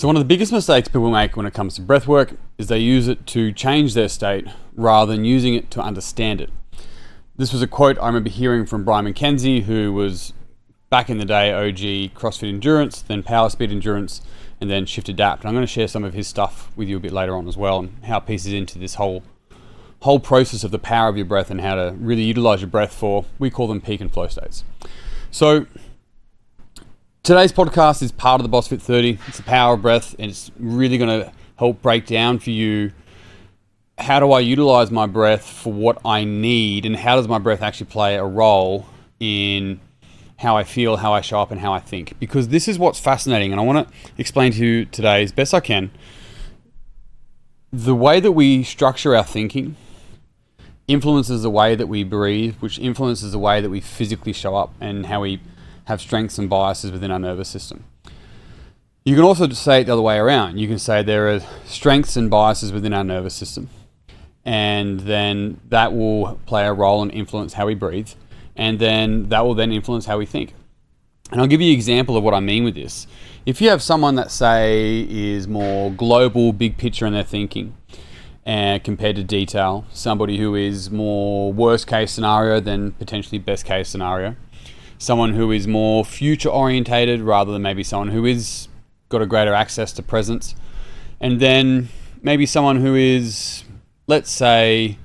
So one of the biggest mistakes people make when it comes to breath work is they use it to change their state rather than using it to understand it. This was a quote I remember hearing from Brian McKenzie, who was back in the day OG CrossFit Endurance, then Power Speed Endurance, and then Shift Adapt. And I'm going to share some of his stuff with you a bit later on as well, and how it pieces into this whole process of the power of your breath and how to really utilize your breath for, we call them peak and flow states. So today's podcast is part of the BSFT 30. It's the power of breath, and it's really going to help break down for you how do I utilize my breath for what I need, and how does my breath actually play a role in how I feel, how I show up, and how I think. Because this is what's fascinating, and I want to explain to you today as best I can. The way that we structure our thinking influences the way that we breathe, which influences the way that we physically show up and how we have strengths and biases within our nervous system. You can also say it the other way around. You can say there are strengths and biases within our nervous system, and then that will play a role and influence how we breathe, and then that will then influence how we think. And I'll give you an example of what I mean with this. If you have someone that, say, is more global, big picture in their thinking, and compared to detail, somebody who is more worst case scenario than potentially best case scenario, someone who is more future orientated rather than maybe someone who is got a greater access to presence, and then maybe someone who is, let's say,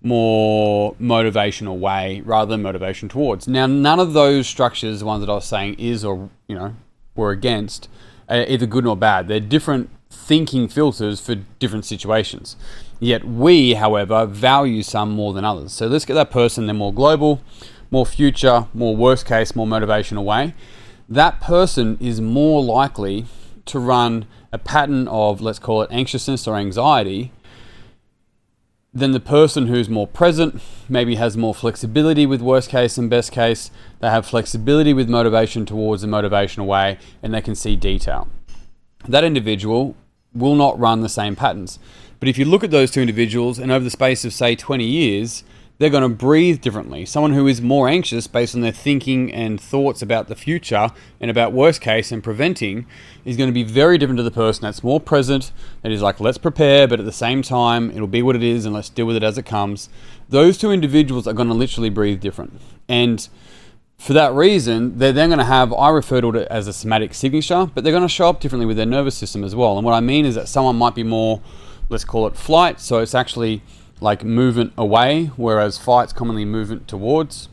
more motivation away rather than motivation towards. Now, none of those structures, the ones that I was saying is or were against, are either good nor bad. They're different thinking filters for different situations. Yet we, however, value some more than others. So let's get that person, they're more global, more future, more worst case, more motivation away. That person is more likely to run a pattern of, let's call it anxiousness or anxiety, than the person who's more present, maybe has more flexibility with worst case and best case. They have flexibility with motivation towards and motivation away, and they can see detail. That individual will not run the same patterns. But if you look at those two individuals, and over the space of, say, 20 years, they're going to breathe differently. Someone who is more anxious based on their thinking and thoughts about the future and about worst case and preventing is going to be very different to the person that's more present, that is like, let's prepare, but at the same time, it'll be what it is and let's deal with it as it comes. Those two individuals are going to literally breathe different. And for that reason, they're then going to have, I refer to it as a somatic signature, but they're going to show up differently with their nervous system as well. And what I mean is that someone might be more, let's call it flight, so it's actually like movement away, whereas fight's commonly movement towards.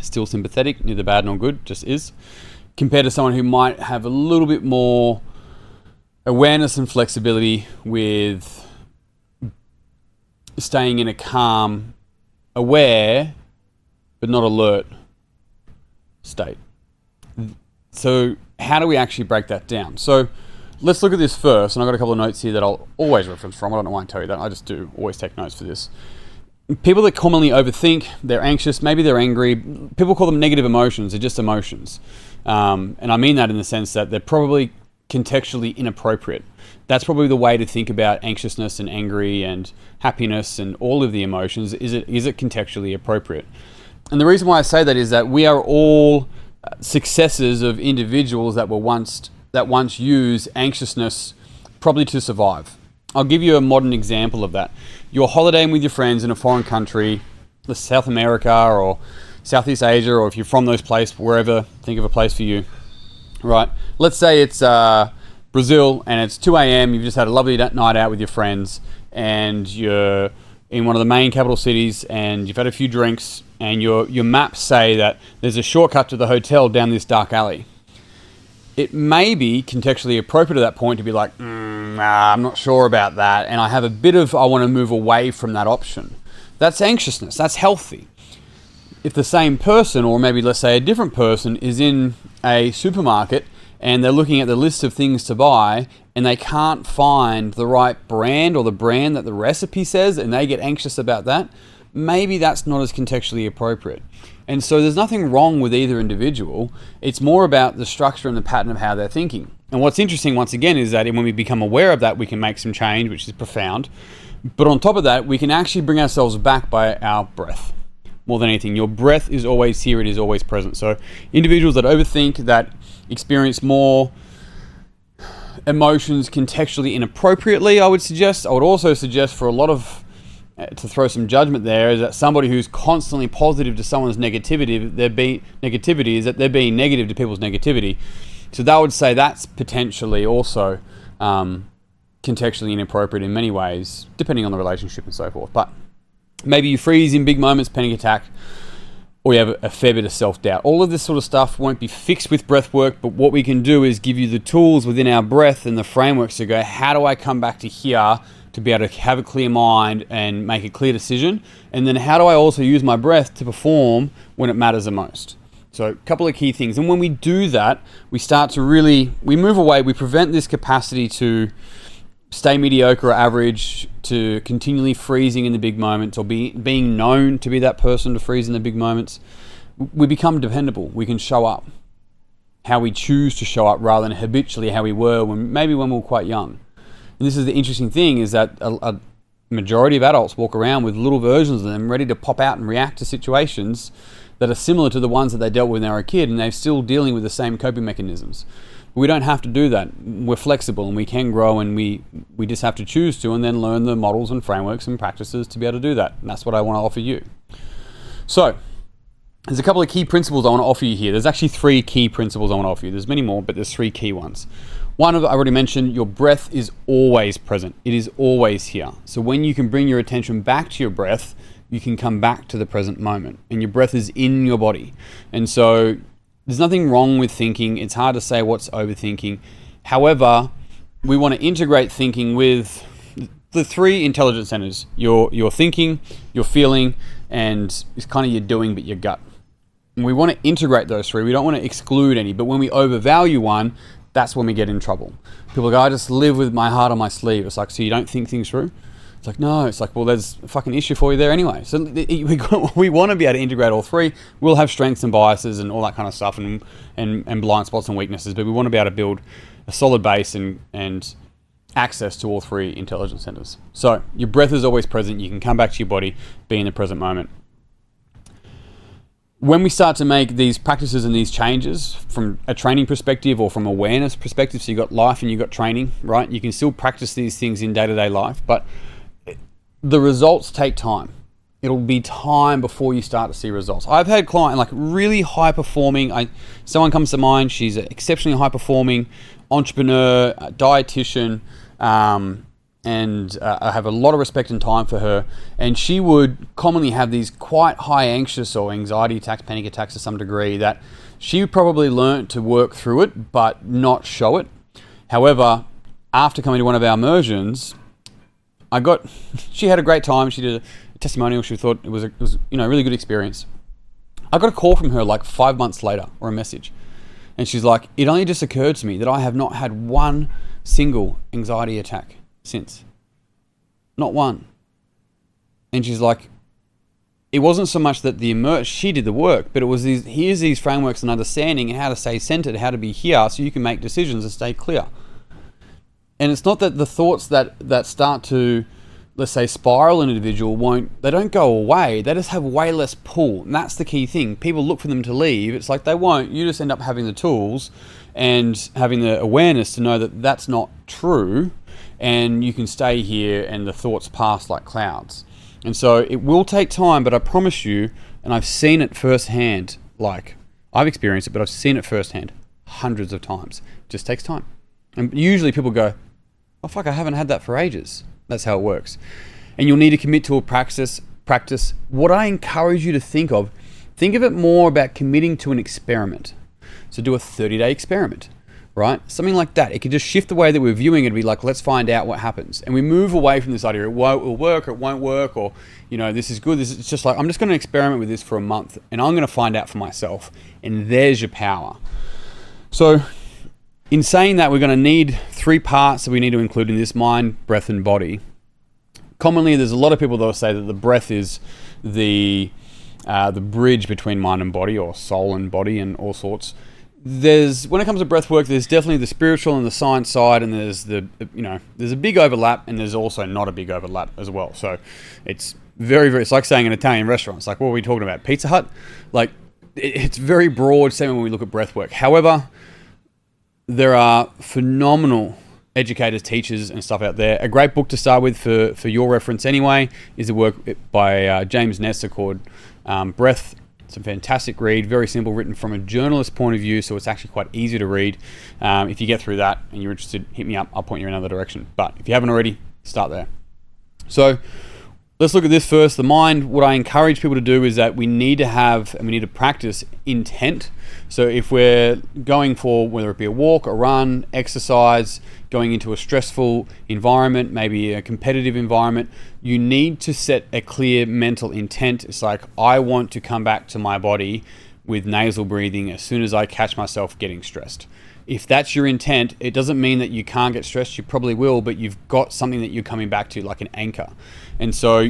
Still sympathetic, neither bad nor good, just is. Compared to someone who might have a little bit more awareness and flexibility with staying in a calm, aware, but not alert state. So how do we actually break that down? So let's look at this first, and I've got a couple of notes here that I'll always reference from. I don't know why I tell you that. I just do always take notes for this. People that commonly overthink, they're anxious, maybe they're angry. People call them negative emotions. They're just emotions. And I mean that in the sense that they're probably contextually inappropriate. That's probably the way to think about anxiousness and angry and happiness and all of the emotions. Is it contextually appropriate? And the reason why I say that is that we are all successors of individuals that once use anxiousness probably to survive. I'll give you a modern example of that. You're holidaying with your friends in a foreign country, South America or Southeast Asia, or if you're from those places, wherever, think of a place for you. Right, let's say it's Brazil and it's 2 a.m, you've just had a lovely night out with your friends and you're in one of the main capital cities and you've had a few drinks and your maps say that there's a shortcut to the hotel down this dark alley. It may be contextually appropriate at that point to be like, I'm not sure about that, and I have a bit of, I want to move away from that option. That's anxiousness. That's healthy. If the same person, or maybe let's say a different person, is in a supermarket and they're looking at the list of things to buy and they can't find the right brand or the brand that the recipe says and they get anxious about that, maybe that's not as contextually appropriate. And so there's nothing wrong with either individual. It's more about the structure and the pattern of how they're thinking. And what's interesting, once again, is that when we become aware of that, we can make some change, which is profound. But on top of that, we can actually bring ourselves back by our breath. More than anything, your breath is always here, it is always present. So individuals that overthink, that experience more emotions contextually inappropriately, I would suggest. I would also suggest for a lot of, to throw some judgment there, is that somebody who's constantly positive to someone's negativity, is that they're being negative to people's negativity. So that would say that's potentially also contextually inappropriate in many ways, depending on the relationship and so forth. But maybe you freeze in big moments, panic attack, or you have a fair bit of self-doubt. All of this sort of stuff won't be fixed with breath work, but what we can do is give you the tools within our breath and the frameworks to go, how do I come back to here to be able to have a clear mind and make a clear decision? And then how do I also use my breath to perform when it matters the most? So a couple of key things. And when we do that, we start to we move away, we prevent this capacity to stay mediocre or average, to continually freezing in the big moments, or being known to be that person to freeze in the big moments. We become dependable. We can show up how we choose to show up rather than habitually how we were when we were quite young. And this is the interesting thing, is that a majority of adults walk around with little versions of them ready to pop out and react to situations that are similar to the ones that they dealt with when they were a kid, and they're still dealing with the same coping mechanisms. We don't have to do that. We're flexible and we can grow, and we just have to choose to, and then learn the models and frameworks and practices to be able to do that. And that's what I want to offer you. So there's a couple of key principles I want to offer you here. There's actually 3 key principles I want to offer you. There's many more, but there's 3 key ones. One of I already mentioned, your breath is always present. It is always here. So when you can bring your attention back to your breath, you can come back to the present moment, and your breath is in your body. And so there's nothing wrong with thinking. It's hard to say what's overthinking. However, we want to integrate thinking with the 3 intelligence centers: your thinking, your feeling, and it's kind of your doing, but your gut. And we want to integrate those 3. We don't want to exclude any, but when we overvalue one, that's when we get in trouble. People go, I just live with my heart on my sleeve. It's like, so you don't think things through? It's like, no. It's like, well, there's a fucking issue for you there anyway. So we want to be able to integrate all 3. We'll have strengths and biases and all that kind of stuff, and blind spots and weaknesses, but we want to be able to build a solid base and access to all 3 intelligence centers. So your breath is always present. You can come back to your body, be in the present moment. When we start to make these practices and these changes from a training perspective or from awareness perspective, so you've got life and you've got training, right? You can still practice these things in day-to-day life, but the results take time. It'll be time before you start to see results. I've had clients, like really high performing, someone comes to mind, she's an exceptionally high performing entrepreneur, dietitian, and I have a lot of respect and time for her. And she would commonly have these quite high anxious or anxiety attacks, panic attacks to some degree, that she probably learnt to work through it, but not show it. However, after coming to one of our immersions, she had a great time. She did a testimonial. She thought it was a really good experience. I got a call from her like 5 months later, or a message. And she's like, it only just occurred to me that I have not had one single anxiety attack since. Not one. And she's like, it wasn't so much that she did the work, but it was here's these frameworks and understanding and how to stay centered, how to be here so you can make decisions and stay clear. And it's not that the thoughts that start to, let's say, spiral an individual they don't go away. They just have way less pull. And that's the key thing. People look for them to leave. It's like they won't. You just end up having the tools and having the awareness to know that that's not true. And you can stay here and the thoughts pass like clouds. And so it will take time, but I promise you, and I've seen it firsthand, like I've experienced it, but I've seen it firsthand hundreds of times. It just takes time. And usually people go, oh fuck, I haven't had that for ages. That's how it works. And you'll need to commit to a practice. What I encourage you to think of it more about committing to an experiment. So do a 30-day experiment, right? Something like that. It could just shift the way that we're viewing it and be like, let's find out what happens. And we move away from this idea, it will work or it won't work, or, this is good. It's just like, I'm just going to experiment with this for a month and I'm going to find out for myself. And there's your power. So in saying that, we're going to need 3 parts that we need to include in this: mind, breath, and body. Commonly, there's a lot of people that will say that the breath is the bridge between mind and body, or soul and body, and all sorts. When it comes to breath work, there's definitely the spiritual and the science side, and there's there's a big overlap, and there's also not a big overlap as well. So it's very, very, it's like saying an Italian restaurant. It's like, what are we talking about? Pizza Hut? Like, it's very broad statement when we look at breath work. However, there are phenomenal educators, teachers, and stuff out there. A great book to start with for your reference anyway is a work by James Nestor called Breath. It's a fantastic read, very simple, written from a journalist point of view, so it's actually quite easy to read. If you get through that and you're interested, hit me up. I'll point you in another direction. But if you haven't already, start there. So let's look at this first. The mind, what I encourage people to do is that we need to have and we need to practice intent. So if we're going for, whether it be a walk, a run, exercise, going into a stressful environment, maybe a competitive environment, you need to set a clear mental intent. It's like, I want to come back to my body with nasal breathing as soon as I catch myself getting stressed. If that's your intent, it doesn't mean that you can't get stressed. You probably will, but you've got something that you're coming back to, like an anchor. And so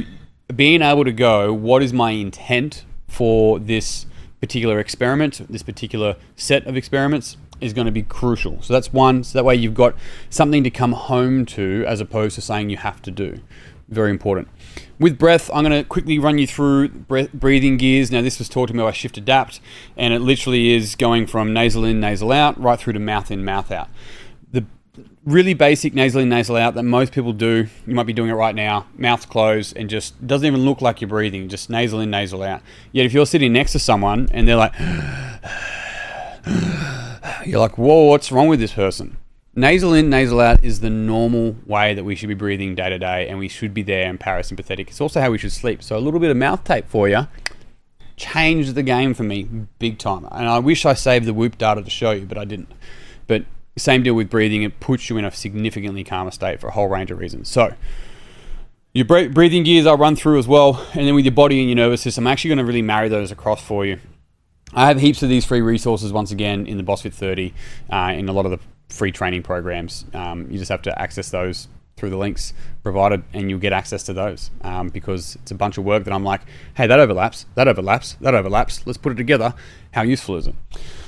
being able to go, what is my intent for this particular experiment, this particular set of experiments, is going to be crucial. So that's one. So that way you've got something to come home to as opposed to saying you have to do. Very important. With breath, I'm going to quickly run you through breathing gears. Now, this was taught to me by Shift Adapt, and it literally is going from nasal in, nasal out, right through to mouth in, mouth out. The really basic nasal in, nasal out that most people do, you might be doing it right now, mouth closed, and just doesn't even look like you're breathing, just nasal in, nasal out. Yet if you're sitting next to someone and they're like, you're like, whoa, what's wrong with this person? Nasal in, nasal out is the normal way that we should be breathing day to day, and we should be there in parasympathetic. It's also how we should sleep. So a little bit of mouth tape for you changed the game for me big time. And I wish I saved the Whoop data to show you, but I didn't. But same deal with breathing. It puts you in a significantly calmer state for a whole range of reasons. So your breathing gears I'll run through as well. And then with your body and your nervous system, I'm actually going to really marry those across for you. I have heaps of these free resources, once again, in the BSFT30, in a lot of the free training programs. You just have to access those through the links provided, and you'll get access to those because it's a bunch of work that I'm like, hey, that overlaps, let's put it together. How useful is it?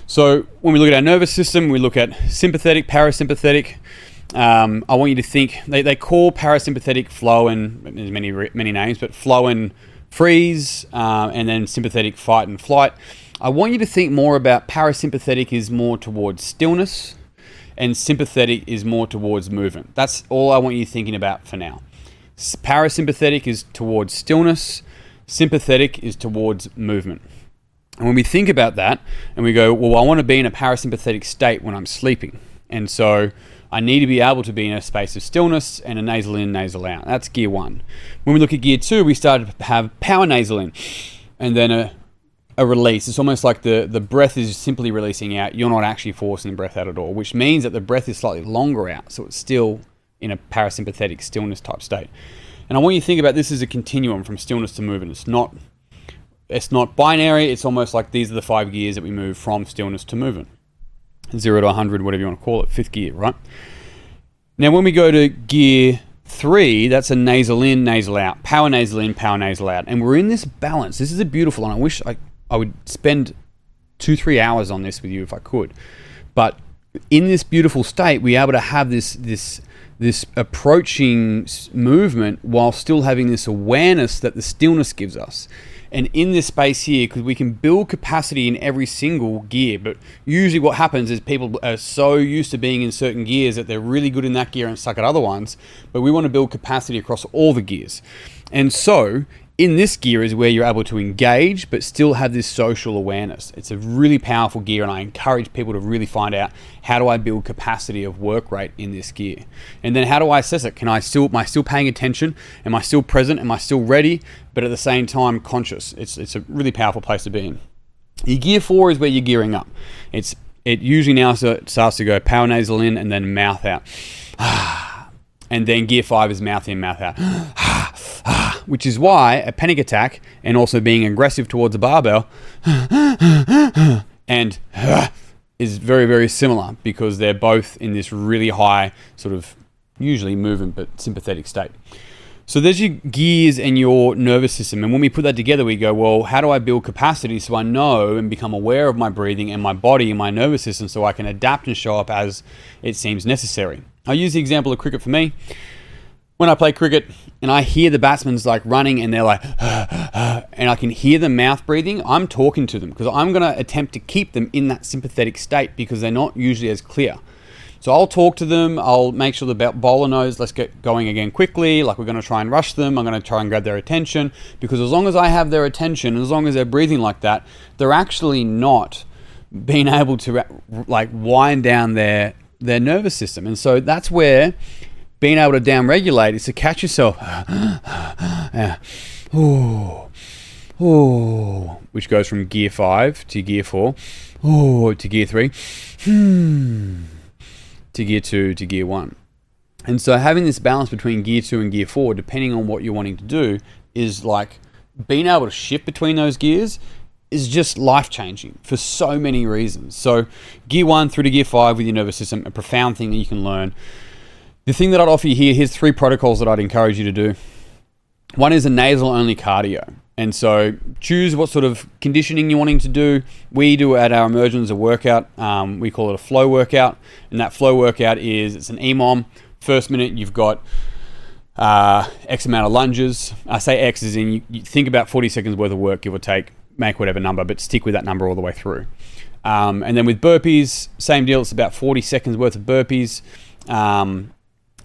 So when we look at our nervous system, we look at sympathetic, parasympathetic. I want you to think, they call parasympathetic flow, and there's many names, but flow and freeze, and then sympathetic fight and flight. I want you to think more about parasympathetic is more towards stillness, and sympathetic is more towards movement. That's all I want you thinking about for now. Parasympathetic is towards stillness, sympathetic is towards movement. And when we think about that and we go, well, I want to be in a parasympathetic state when I'm sleeping. And so I need to be able to be in a space of stillness and a nasal in, nasal out. That's gear one. When we look at gear two, we started to have power nasal in and then a release. It's almost like the breath is simply releasing out. You're not actually forcing the breath out at all, which means that the breath is slightly longer out. So it's still in a parasympathetic stillness type state. And I want you to think about this as a continuum from stillness to movement. It's not binary. It's almost like these are the 5 gears that we move from stillness to movement. 0 to 100, whatever you want to call it, 5th gear, right? Now, when we go to gear 3, that's a nasal in, nasal out, power nasal in, power nasal out. And we're in this balance. This is a beautiful one. I wish I would spend 2-3 hours on this with you if I could. But in this beautiful state, we're able to have this approaching movement while still having this awareness that the stillness gives us. And in this space here, because we can build capacity in every single gear, but usually what happens is people are so used to being in certain gears that they're really good in that gear and suck at other ones, but we want to build capacity across all the gears. And so in this gear is where you're able to engage, but still have this social awareness. It's a really powerful gear, and I encourage people to really find out, how do I build capacity of work rate in this gear? And then how do I assess it? Am I still paying attention? Am I still present? Am I still ready? But at the same time, conscious. It's a really powerful place to be in. Your gear 4 is where you're gearing up. It usually now starts to go power nasal in and then mouth out. And then gear 5 is mouth in, mouth out. Which is why a panic attack and also being aggressive towards a barbell and is very, very similar, because they're both in this really high sort of usually movement but sympathetic state. So there's your gears and your nervous system. And when we put that together, we go, well, how do I build capacity so I know and become aware of my breathing and my body and my nervous system so I can adapt and show up as it seems necessary? I'll use the example of cricket for me. When I play cricket and I hear the batsmen's like running and they're like, and I can hear the mouth breathing, I'm talking to them because I'm going to attempt to keep them in that sympathetic state because they're not usually as clear. So I'll talk to them. I'll make sure the bowler knows, let's get going again quickly. Like, we're going to try and rush them. I'm going to try and grab their attention, because as long as I have their attention, as long as they're breathing like that, they're actually not being able to like wind down their nervous system. And so that's where being able to down regulate is to catch yourself. Which goes from gear 5 to gear 4, to gear 3, to gear 2 to gear 1. And so having this balance between gear 2 and gear 4, depending on what you're wanting to do, is like being able to shift between those gears is just life-changing for so many reasons. So gear 1 through to gear 5 with your nervous system, a profound thing that you can learn. The thing that I'd offer you here's 3 protocols that I'd encourage you to do. One is a nasal-only cardio. And so choose what sort of conditioning you're wanting to do. We do at our immersions a workout. We call it a flow workout. And that flow workout it's an EMOM. First minute, you've got X amount of lunges. I say X as in you think about 40 seconds worth of work, give or take, make whatever number, but stick with that number all the way through. And then with burpees, same deal. It's about 40 seconds worth of burpees. And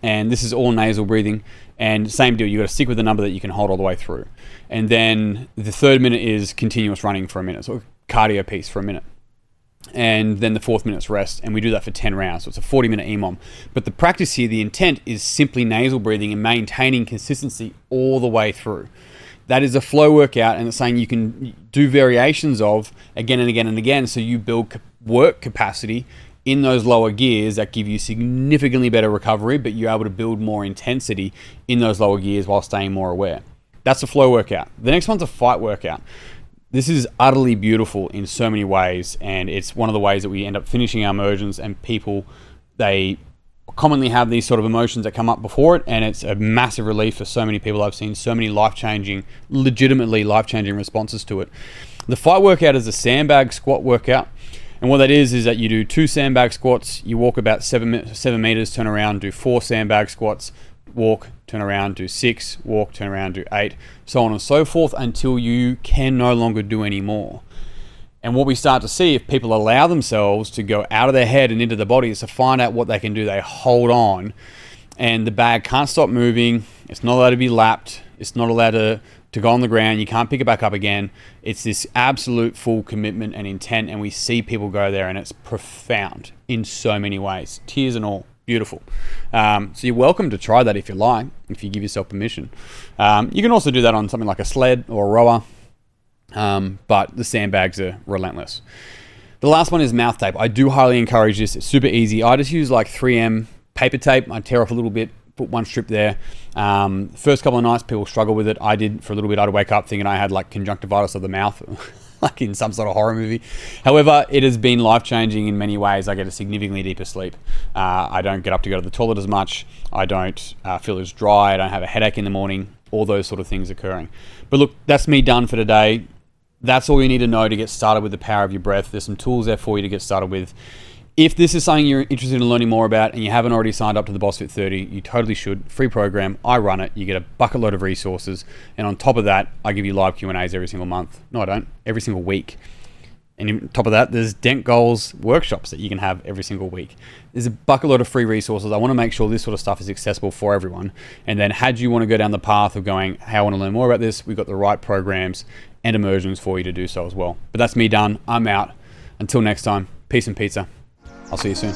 this is all nasal breathing. And same deal, you got to stick with the number that you can hold all the way through. And then the third minute is continuous running for a minute, so cardio piece for a minute. And then the fourth minute's rest, and we do that for 10 rounds, so it's a 40-minute EMOM. But the practice here, the intent is simply nasal breathing and maintaining consistency all the way through. That is a flow workout, and it's saying you can do variations of again and again and again, so you build work capacity in those lower gears that give you significantly better recovery, but you're able to build more intensity in those lower gears while staying more aware. That's a flow workout. The next one's a fight workout. This is utterly beautiful in so many ways, and it's one of the ways that we end up finishing our immersions, and people, they commonly have these sort of emotions that come up before it, and it's a massive relief for so many people. I've seen so many life-changing, legitimately life-changing responses to it. The fight workout is a sandbag squat workout. And what that is that you do 2 sandbag squats, you walk about 7 meters, turn around, do 4 sandbag squats, walk, turn around, do 6, walk, turn around, do 8, so on and so forth until you can no longer do any more. And what we start to see, if people allow themselves to go out of their head and into the body, is to find out what they can do. They hold on, and the bag can't stop moving. It's not allowed to be lapped. It's not allowed to go on the ground. You can't pick it back up again. It's this absolute full commitment and intent, and we see people go there, and it's profound in so many ways. Tears and all. Beautiful. So you're welcome to try that if you like, if you give yourself permission. You can also do that on something like a sled or a rower, but the sandbags are relentless. The last one is mouth tape. I do highly encourage this. It's super easy. I just use like 3M paper tape. I tear off a little bit, put one strip there. First couple of nights, people struggle with it. I did for a little bit. I'd wake up thinking I had like conjunctivitis of the mouth, like in some sort of horror movie. However, it has been life-changing in many ways. I get a significantly deeper sleep. I don't get up to go to the toilet as much. I don't feel as dry. I don't have a headache in the morning. All those sort of things occurring. But look, that's me done for today. That's all you need to know to get started with the power of your breath. There's some tools there for you to get started with. If this is something you're interested in learning more about and you haven't already signed up to the BSFT30, you totally should. Free program. I run it. You get a bucket load of resources. And on top of that, I give you live Q&As every single month. No, I don't. Every single week. And on top of that, there's Dent Goals workshops that you can have every single week. There's a bucket load of free resources. I want to make sure this sort of stuff is accessible for everyone. And then had you want to go down the path of going, hey, I want to learn more about this, we've got the right programs and immersions for you to do so as well. But that's me done. I'm out. Until next time, peace and pizza. I'll see you soon.